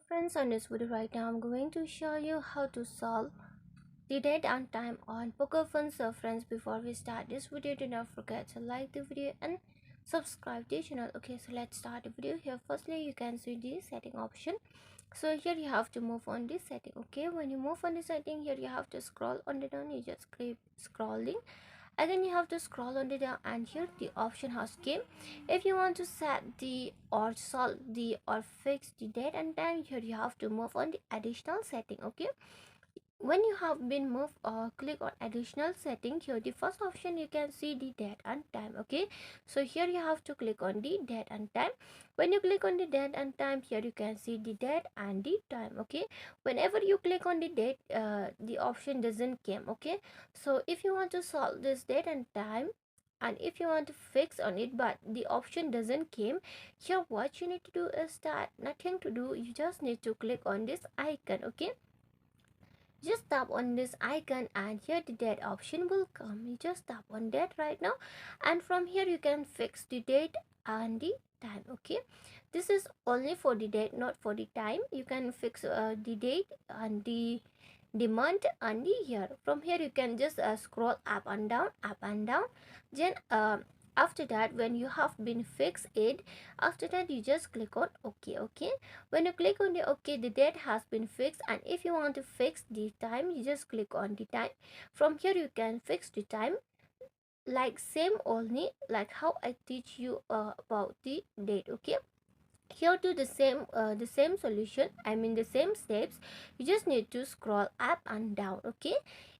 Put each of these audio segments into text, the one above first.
Friends, on this video right now I'm going to show you how to solve the date and time on Poco M4. So friends, before we start this video, do not forget to like the video and subscribe to the channel. Okay, so let's start the video. Here firstly you can see the setting option. So here you have to move on this setting. Okay, when you move on the setting, here you have to scroll on the down. You just keep scrolling. Again you have to scroll on the down, and here the option has came. If you want to set the or solve the or fix the date and time, here you have to move on the additional setting. Okay, when you have been moved, click on additional setting. Here the first option you can see the date and time. Okay, so here you have to click on the date and time. When you click on the date and time, here you can see the date and the time. Okay, whenever you click on the date, the option doesn't came. Okay, so if you want to solve this date and time, and if you want to fix on it but the option doesn't came, here what you need to do is that nothing to do, you just need to click on this icon. Okay, just tap on this icon and here the date option will come. You just tap on that right now, and from here you can fix the date and the time. Okay, this is only for the date, not for the time. You can fix the date and the month and the year. From here you can just scroll up and down, up and down. Then after that, when you have been fixed it, after that you just click on OK. Okay, when you click on the OK, the date has been fixed, and if you want to fix the time, you just click on the time. From here you can fix the time like same only like how I teach you about the date. Okay, here to the same solution, I mean the same steps. You just need to scroll up and down. Okay,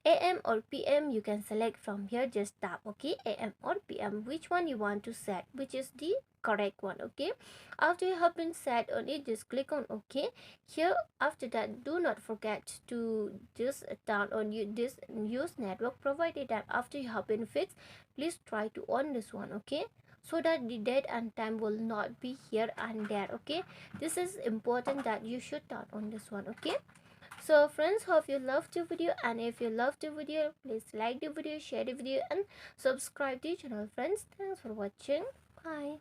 AM or PM you can select from here. Just tap OK, AM or PM, which one you want to set, which is the correct one. Okay, after you have been set on it, just click on OK. Here after that, do not forget to just turn on this use network provided time. After you have been fixed, please try to on this one. Okay, so that the date and time will not be here and there. Okay, this is important that you should turn on this one. Okay, so friends, hope you loved the video, and if you loved the video, please like the video, share the video and subscribe to the channel. Friends, thanks for watching. Bye.